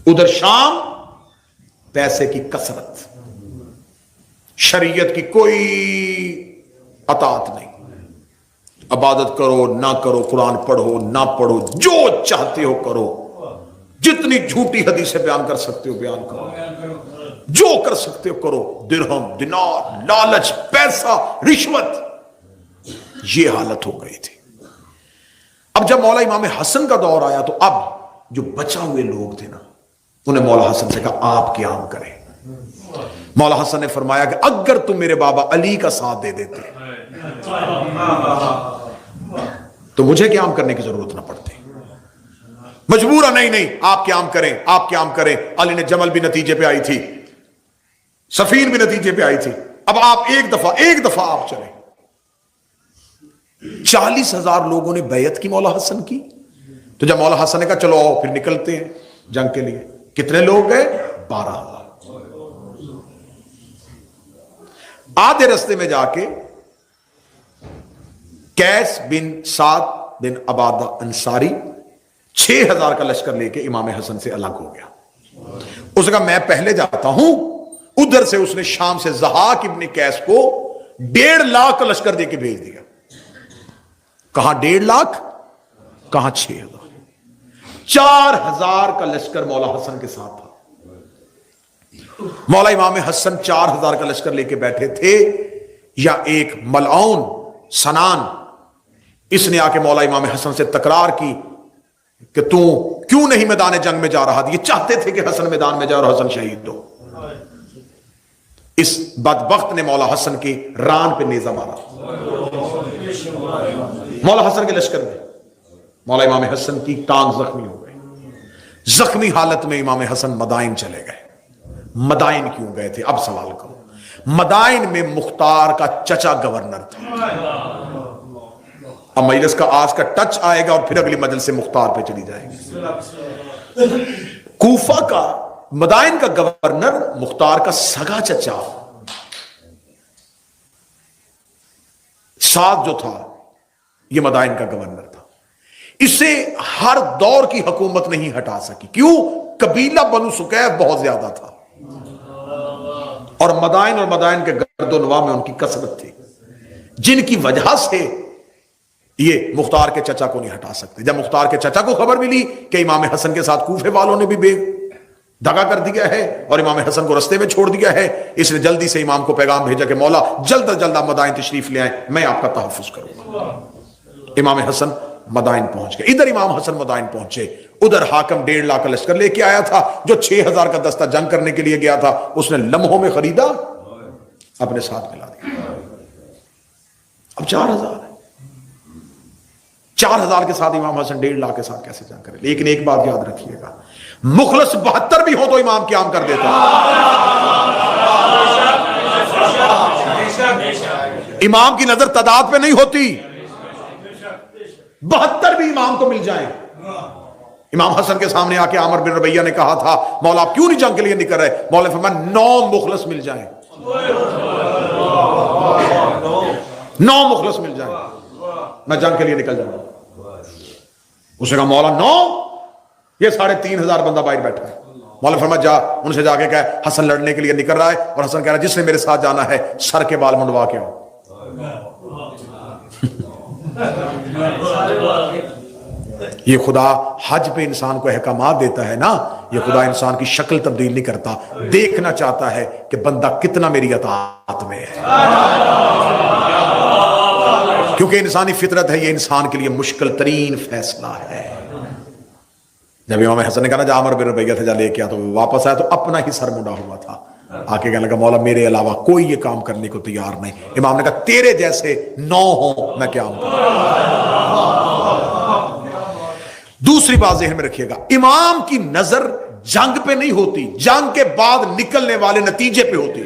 ادھر شام پیسے کی کثرت، شریعت کی کوئی اطاعت نہیں، عبادت کرو نہ کرو، قرآن پڑھو نہ پڑھو، جو چاہتے ہو کرو، جتنی جھوٹی حدیثیں بیان کر سکتے ہو بیان کرو، جو کر سکتے ہو کرو، درہم دینار لالچ پیسہ رشوت، یہ حالت ہو گئی تھی۔ اب جب مولا امام حسن کا دور آیا تو اب جو بچا ہوئے لوگ تھے نا، انہیں مولا حسن سے کہا آپ قیام کریں۔ مولا حسن نے فرمایا کہ اگر تم میرے بابا علی کا ساتھ دے دیتے تو مجھے قیام کرنے کی ضرورت نہ پڑتی، مجبورا نہیں آپ قیام کریں، آپ قیام کریں۔ علی نے جمل بھی نتیجے پہ آئی تھی، سفین بھی نتیجے پہ آئی تھی، اب آپ ایک دفعہ آپ چلیں۔ 40,000 لوگوں نے بیعت کی مولا حسن کی، تو جب مولا حسن نے کہا چلو آؤ پھر نکلتے ہیں جنگ کے لیے، کتنے لوگ گئے؟ 12,000۔ آدھے رستے میں جا کے قیس بن سعد بن عبادہ انصاری 6,000 کا لشکر لے کے امام حسن سے الگ ہو گیا۔ اس نے کہا میں پہلے جاتا ہوں۔ ادھر سے اس نے شام سے ضحاک ابن قیس کو 1.5 لاکھ کا لشکر دے کے بھیج دیا۔ کہاں 1.5 لاکھ، کہاں 6,000، 4,000 کا لشکر مولا حسن کے ساتھ تھا۔ مولا امام حسن 4,000 کا لشکر لے کے بیٹھے تھے، یا ایک ملعون سنان اس نے آ کے مولا امام حسن سے تکرار کی کہ تو کیوں نہیں میدان جنگ میں جا رہا؟ یہ چاہتے تھے کہ حسن میدان میں جا اور حسن شہید ہو۔ اس بدبخت نے مولا حسن کی ران پہ نیزہ مارا، مولا حسن کے لشکر میں مولا امام حسن کی ٹانگ زخمی ہو گئی۔ زخمی حالت میں امام حسن مدائن چلے گئے۔ مدائن کیوں گئے تھے؟ اب سوال کرو۔ مدائن میں مختار کا چچا گورنر تھا۔ اب مجلس کا آج کا ٹچ آئے گا اور پھر اگلی مجلس سے مختار پہ چلی جائے گی۔ کوفہ کا مدائن کا گورنر مختار کا سگا چچا سعد جو تھا، یہ مدائن کا گورنر تھا۔ اسے ہر دور کی حکومت نہیں ہٹا سکی۔ کیوں؟ قبیلہ بنو سکیف بہت زیادہ تھا، اور مدائن کے گرد و نواح میں ان کی کثرت تھی، جن کی وجہ سے یہ مختار کے چچا کو نہیں ہٹا سکتے۔ جب مختار کے چچا کو خبر ملی کہ امام حسن کے ساتھ کوفے والوں نے بھی بے دغا کر دیا ہے اور امام حسن کو رستے میں چھوڑ دیا ہے، اس نے جلدی سے امام کو پیغام بھیجا کہ مولا جلد از جلد آپ مدائن تشریف لے آئیں، میں آپ کا تحفظ کروں گا۔ امام حسن مدائن پہنچ گئے۔ ادھر امام حسن مدائن پہنچے، ادھر حاکم 1.5 لاکھ کا لشکر لے کے آیا تھا، جو 6,000 کا دستہ جنگ کرنے کے لیے گیا تھا اس نے لمحوں میں خریدا، اپنے ساتھ ملا دیا۔ اب 4,000 ہے، 4,000 کے ساتھ امام حسن 1.5 لاکھ کے ساتھ کیسے جنگ کرے؟ لیکن ایک بات یاد رکھیے گا، مخلص 72 بھی ہو تو امام قیام کر دیتا۔ امام کی نظر تعداد پہ نہیں ہوتی، 72 بھی امام کو مل جائیں۔ امام حسن کے سامنے آ کے عامر بن ربیہ نے کہا تھا مولا آپ کیوں نہیں جنگ کے لیے نکل رہے؟ مولا نے فرمایا 9 مخلص مل جائیں، 9 مخلص مل جائیں، میں جنگ کے لیے نکل جاؤں گا۔ اس نے کہا مولا 9؟ یہ 3,500 بندہ باہر بیٹھا ہے۔ مولا فرمایا جا ان سے جا کے کہے حسن لڑنے کے لیے نکل رہا ہے، اور حسن کہہ رہا ہے جس نے میرے ساتھ جانا ہے سر کے بال منڈوا کے آؤ۔ یہ خدا حج پہ انسان کو احکامات دیتا ہے نا، یہ خدا انسان کی شکل تبدیل نہیں کرتا، دیکھنا چاہتا ہے کہ بندہ کتنا میری اطاعت میں ہے، کیونکہ انسانی فطرت ہے، یہ انسان کے لیے مشکل ترین فیصلہ ہے۔ جب امام حسن نے کہا نا جا عامر بن ربیہ سے جا لے کے آ، تو واپس آیا تو اپنا ہی سر منڈا ہوا تھا، آ کے کہنے لگا مولا میرے علاوہ کوئی یہ کام کرنے کو تیار نہیں۔ امام نے کہا تیرے جیسے 9 ہوں میں قیام کروں۔ دوسری بات ذہن میں رکھیے گا، امام کی نظر جنگ پہ نہیں ہوتی، جنگ کے بعد نکلنے والے نتیجے پہ ہوتی۔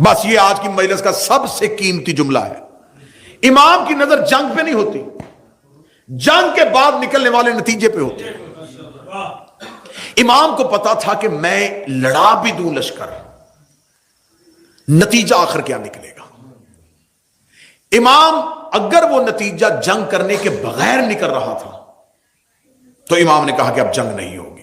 بس یہ آج کی مجلس کا سب سے قیمتی جملہ ہے، امام کی نظر جنگ پہ نہیں ہوتی، جنگ کے بعد نکلنے والے نتیجے پہ ہوتے ہیں۔ امام کو پتا تھا کہ میں لڑا بھی دوں لشکر، نتیجہ آخر کیا نکلے گا۔ امام اگر وہ نتیجہ جنگ کرنے کے بغیر نکل رہا تھا تو امام نے کہا کہ اب جنگ نہیں ہوگی،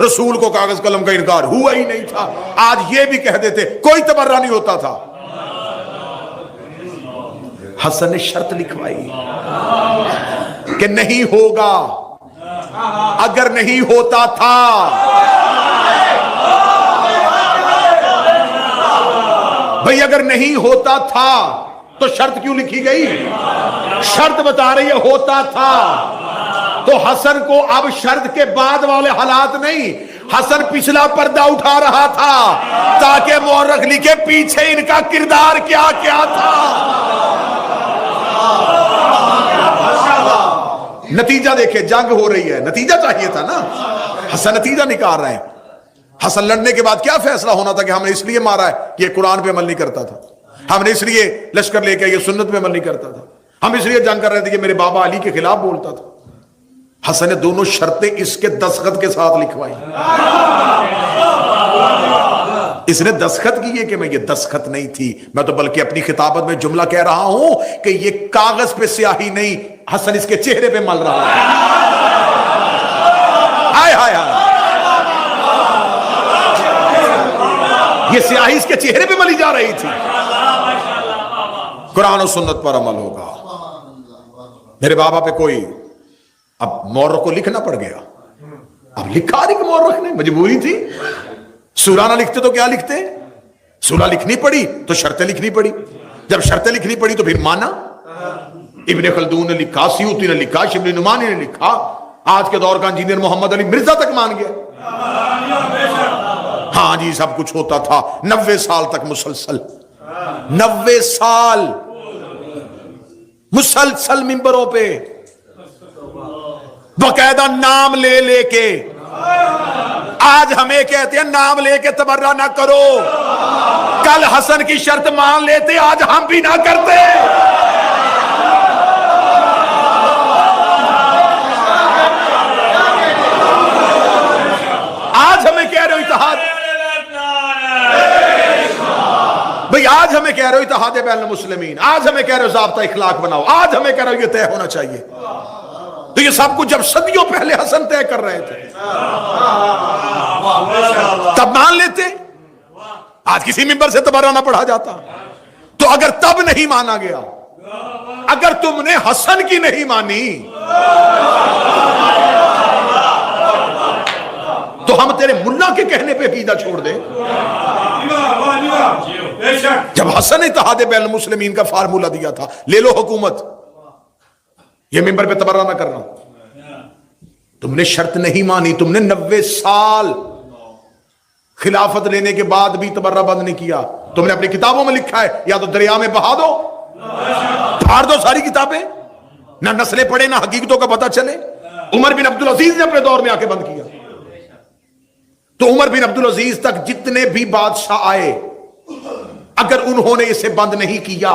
رسول کو کاغذ قلم کا انکار ہوا ہی نہیں تھا. آج یہ بھی کہہ دیتے کوئی تبرہ نہیں ہوتا تھا. حسن نے شرط لکھوائی کہ نہیں ہوگا. اگر نہیں ہوتا تھا بھئی، اگر نہیں ہوتا تھا تو شرط کیوں لکھی گئی؟ شرط بتا رہی ہے ہوتا تھا. تو حسن کو اب شرط کے بعد والے حالات نہیں، حسن پچھلا پردہ اٹھا رہا تھا تاکہ مورخ لکھے پیچھے ان کا کردار کیا کیا تھا. نتیجہ دیکھیں، جنگ ہو رہی ہے، نتیجہ چاہیے تھا نا. حسن نتیجہ نکال رہے ہیں. حسن لڑنے کے بعد کیا فیصلہ ہونا تھا کہ ہم نے اس لیے مارا ہے کہ یہ قرآن پہ عمل نہیں کرتا تھا، ہم نے اس لیے لشکر لے کے یہ سنت پہ عمل نہیں کرتا تھا، ہم اس لیے جنگ کر رہے تھے کہ میرے بابا علی کے خلاف بولتا تھا. حسن نے دونوں شرطیں اس کے دستخط کے ساتھ لکھوائی. اس نے دستخط کیے کہ میں یہ دستخط نہیں تھی، میں تو بلکہ اپنی خطابت میں جملہ کہہ رہا ہوں کہ یہ کاغذ پہ سیاہی نہیں، حسن اس کے چہرے پہ مل رہا ہے. ہائے ہائے ہائے، یہ سیاہی اس کے چہرے پہ ملی جا رہی تھی. قرآن و سنت پر عمل ہوگا. میرے بابا پہ کوئی، اب مورخ کو لکھنا پڑ گیا. اب لکھا نہیں کہ مورخ نے، مجبوری تھی. سورہ نہ لکھتے تو کیا لکھتے؟ سورہ لکھنی پڑی تو شرطیں لکھنی پڑی. جب شرطیں لکھنی پڑی تو پھر مانا. ابن خلدون نے لکھا، سیوطی نے لکھا، شبلی نعمانی نے لکھا، آج کے دور کا انجینئر محمد علی مرزا تک مان گیا. ہاں جی، سب کچھ ہوتا تھا. 90 سال تک مسلسل، 90 سال مسلسل ممبروں پہ باقاعدہ نام لے لے کے. آج ہمیں کہتے ہیں نام لے کے تبرہ نہ کرو. کل حسن کی شرط مان لیتے، آج ہم بھی نہ کرتے. آج ہمیں کہہ رہے ہو اتحاد، بھئی آج ہمیں کہہ رہے ہو اتحاد بین المسلمین، آج ہمیں کہہ رہے ہو ضابطہ اخلاق بناؤ، آج ہمیں کہہ رہے ہو یہ طے ہونا چاہیے. تو یہ سب کچھ جب صدیوں پہلے حسن طے کر رہے تھے تب مان لیتے. آج کسی ممبر سے تبرہ نہ پڑھا جاتا. تو اگر تب نہیں مانا گیا، اگر تم نے حسن کی نہیں مانی تو ہم تیرے ملا کے کہنے پہ عقیدہ چھوڑ دیں. جب حسن اتحاد بین المسلمین کا فارمولہ دیا تھا، لے لو حکومت، یہ ممبر پہ تبرہ نہ کرنا، تم نے شرط نہیں مانی. تم نے 90 سال خلافت لینے کے بعد بھی تبرہ بند نہیں کیا. تم نے اپنی کتابوں میں لکھا ہے یا تو دریا میں بہا دو، پھاڑ دو ساری کتابیں، نہ نسلیں پڑھے نہ حقیقتوں کا پتہ چلے. عمر بن عبدالعزیز نے اپنے دور میں آ کے بند کیا. تو عمر بن عبدالعزیز تک جتنے بھی بادشاہ آئے، اگر انہوں نے اسے بند نہیں کیا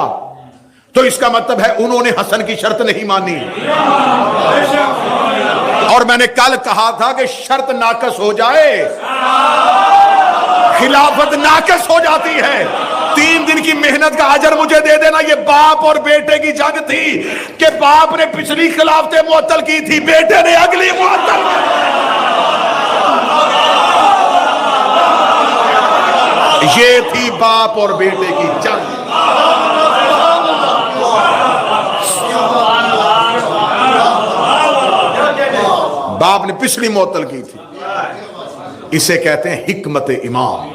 تو اس کا مطلب ہے انہوں نے حسن کی شرط نہیں مانی. اور میں نے کل کہا تھا کہ شرط ناقص ہو جائے خلافت ناقص ہو جاتی ہے. 3 دن کی محنت کا اجر مجھے دے دینا. یہ باپ اور بیٹے کی جنگ تھی کہ باپ نے پچھلی خلافتیں معطل کی تھی، بیٹے نے اگلی معطل کی. یہ تھی باپ اور بیٹے کی جنگ. باپ نے پچھلی معطل کی تھی. اسے کہتے ہیں حکمت امام،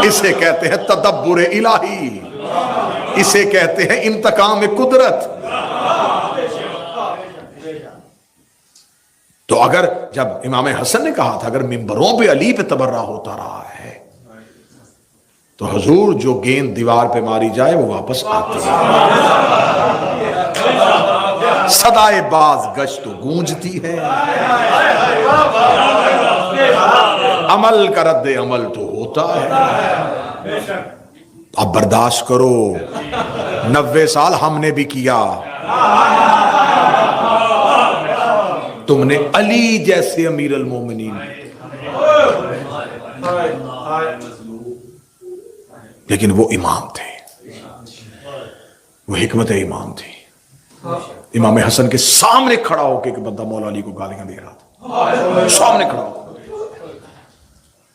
اسے کہتے ہیں تدبر الہی، اسے کہتے ہیں انتقام قدرت. تو اگر جب امام حسن نے کہا تھا اگر ممبروں پہ علی پہ تبرہ ہوتا رہا ہے تو حضور جو گیند دیوار پہ ماری جائے وہ واپس آتی ہے. صدائے باز گشت گونجتی ہے، عمل کا رد عمل تو ہوتا ہے. اب برداشت کرو، 90 سال ہم نے بھی کیا. تم نے علی جیسے امیر المومنین، لیکن وہ امام تھے، وہ حکمت امام تھی. امام حسن کے سامنے کھڑا ہو کے ایک بندہ مولا علی کو گالیاں دے رہا تھا، سامنے کھڑا ہو.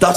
10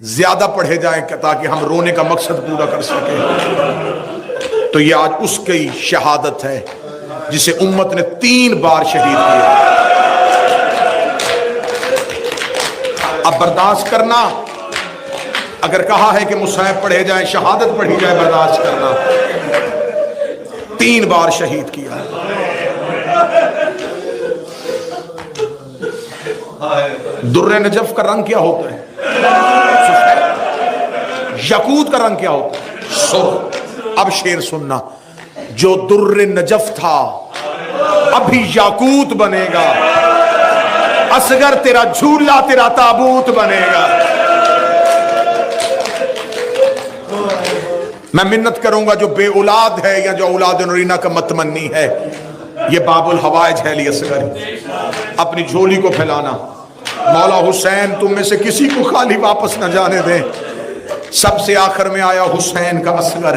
زیادہ پڑھے جائیں تاکہ ہم رونے کا مقصد پورا کر سکیں. تو یہ آج اس کی شہادت ہے جسے امت نے 3 بار شہید کیا. اب برداشت کرنا، اگر کہا ہے کہ مصائب پڑھے جائیں، شہادت پڑھی جائے، برداشت کرنا. 3 بار شہید کیا. در نجف کا رنگ کیا ہوتا ہے؟ یاقوت کا رنگ کیا ہوتا ہے؟ سرخ. اب شعر سننا، جو در نجف تھا ابھی یاقوت بنے گا، اصغر تیرا جھولا تیرا تابوت بنے گا. میں منت کروں گا جو بے اولاد ہے یا جو اولاد نرینہ کا متمنی ہے، یہ باب الحوائج ہے علی اصغر، اپنی جھولی کو پھیلانا. مولا حسین تم میں سے کسی کو خالی واپس نہ جانے دیں. سب سے آخر میں آیا حسین کا اصغر،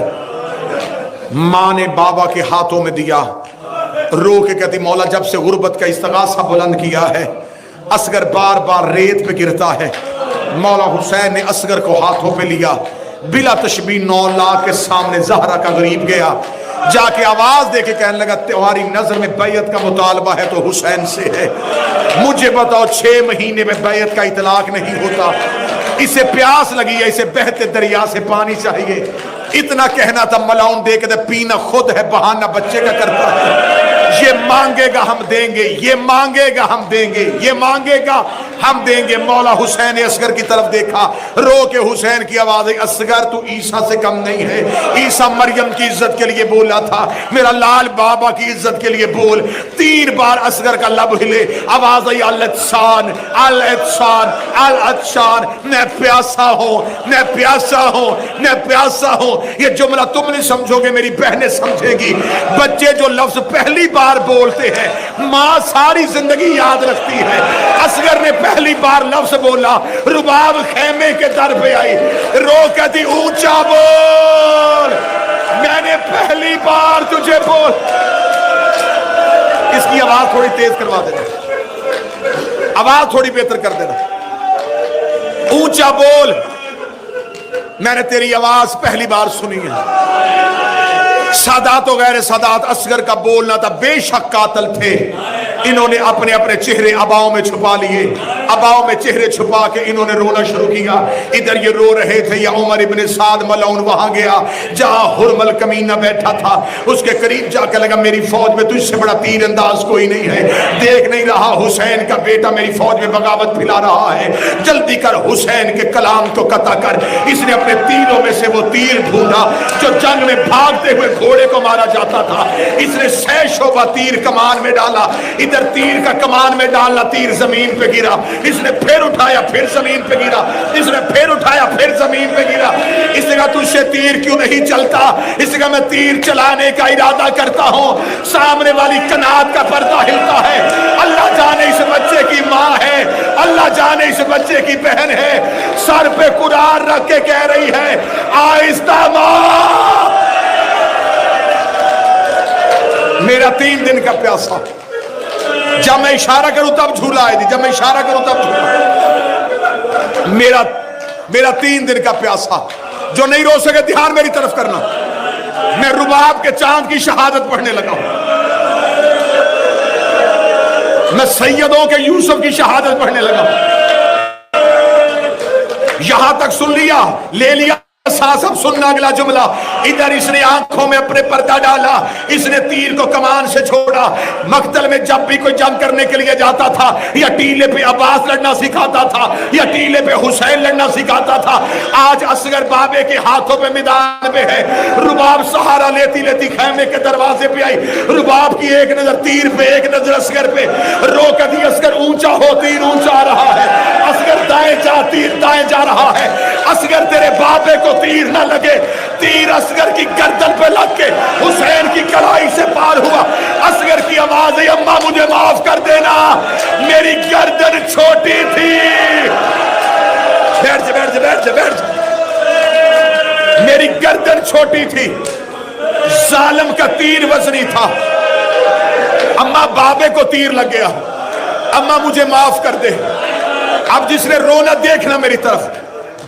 ماں نے بابا کے ہاتھوں میں دیا، رو کے کہتی مولا جب سے غربت کا استغاثہ بلند کیا ہے اصغر بار بار ریت پہ گرتا ہے. مولا حسین نے اصغر کو ہاتھوں پہ لیا، بلا تشبیہ 9 لاکھ کے سامنے زہرا کا غریب گیا، جا کے آواز دے کے کہنے لگا تمہاری نظر میں بیعت کا مطالبہ ہے تو حسین سے ہے، مجھے بتاؤ 6 مہینے میں بیعت کا اطلاق نہیں ہوتا، اسے پیاس لگی ہے، اسے بہتے دریا سے پانی چاہیے. اتنا کہنا تھا، ملاؤن دے کے دے پینا خود ہے، بہانہ بچے کا کرتا ہے. یہ مانگے گا ہم دیں گے، یہ مانگے گا ہم دیں گے، یہ مانگے گا ہم دیں گے. مولا حسین نے اصغر کی طرف دیکھا، رو کے حسین کی آواز آئی، اصغر تو عیسیٰ سے کم نہیں ہے، عیسیٰ مریم کی عزت کے لیے بولا تھا، میرا لال بابا کی عزت کے لیے بول. 3 بار اصغر کا لب ہلے، آواز آئی العطشان العطشان العطشان، میں پیاسا ہوں میں پیاسا ہوں میں پیاسا ہوں. یہ جملہ تم نہیں سمجھو گے، میری بہنیں سمجھے گی. بچے جو لفظ پہلی بار بولتے ہیں ماں ساری زندگی یاد رکھتی ہے. اصغر نے پہلی بار لفظ بولا، رباب خیمے کے در پہ آئی، رو کہتی اونچا بول، میں نے پہلی بار تجھے بول. اس کی آواز تھوڑی تیز کروا دینا، آواز تھوڑی بہتر کر دینا. اونچا بول، میں نے تیری آواز پہلی بار سنی ہے. سادات و غیر سادات اصغر کا بولنا تھا. بے شک قاتل تھے، انہوں نے اپنے اپنے چہرے اباؤں میں چھپا لیے، اباؤں میں چہرے چھپا کے انہوں نے رونا شروع کیا. ادھر یہ رو رہے تھے، یا عمر ابن سعد ملعون وہاں گیا جہاں حرمل کمینہ بیٹھا تھا، اس کے قریب جا کے لگا میری فوج میں تجھ سے بڑا تیر انداز کوئی نہیں ہے، دیکھ نہیں رہا حسین کا بیٹا میری فوج میں بغاوت پھیلا رہا ہے، جلدی کر حسین کے کلام کو قطع کر. اس نے اپنے تیروں میں سے وہ تیر ڈھونڈا جو جنگ میں بھاگتے ہوئے گھوڑے کو مارا جاتا تھا، اس نے 6 شعبہ تیر کمان میں ڈالا. ادھر تیر کا کمان میں ڈالنا، تیر زمین پہ گرا، اس نے پھر اٹھایا پھر زمین پہ گرا، اس نے پھر اٹھایا پھر زمین پہ گرا. اس نے کہا تجھ سے تیر کیوں نہیں چلتا؟ اس نے کہا میں تیر چلانے کا ارادہ کرتا ہوں. سامنے والی کنات کا پردہ ہلتا ہے. اللہ جانے اس بچے کی ماں ہے، اللہ جانے اس بچے کی بہن ہے، سر پہ قرآن رکھ کے کہہ رہی ہے آہستہ ماں، میرا 3 دن کا پیاسا. جب میں اشارہ کروں تب جھولا آئے دی، جب میں اشارہ کروں تب جھولا. میرا 3 دن کا پیاسا. جو نہیں رو سکے دھیان میری طرف کرنا. میں رباب کے چاند کی شہادت پڑھنے لگا ہوں، میں سیدوں کے یوسف کی شہادت پڑھنے لگا ہوں. یہاں تک سن لیا، لے لیا سانس. اب سننا اگلا جملہ. ادھر اس نے آنکھوں میں اپنے پردہ ڈالا، اس نے تیر کو کمان سے چھوڑا. مقتل میں جب بھی کوئی جنگ کرنے کے لیے جاتا تھا، یا ٹیلے پہ عباس لڑنا سکھاتا تھا، یا ٹیلے پہ حسین لڑنا سکھاتا تھا. آج اصغر بابے کے ہاتھوں پہ میدان پہ ہے. رباب سہارا لیتی لیتی خیمے کے دروازے پہ آئی. رباب کی ایک نظر تیر پہ، ایک نظر اصغر پہ. رو کہتی اصغر اونچا ہو، تیر اونچا آ رہا ہے. اصغر دائیں جا، تیر دائیں جا رہا ہے. اصغر تیرے بابے کو تیر نہ لگے. تیر اصغر کی گردن پہ لگ کے حسین کی کلائی سے پار ہوا. اصغر کی آواز ہے اماں مجھے معاف کر دینا، میری گردن چھوٹی تھی. بیٹھ جا بیٹھ جا بیٹھ جا بیٹھ جا. میری گردن چھوٹی تھی، ظالم کا تیر وزنی تھا. اماں بابے کو تیر لگ گیا، اماں مجھے معاف کر دے. اب جس نے رونا دیکھنا میری طرف،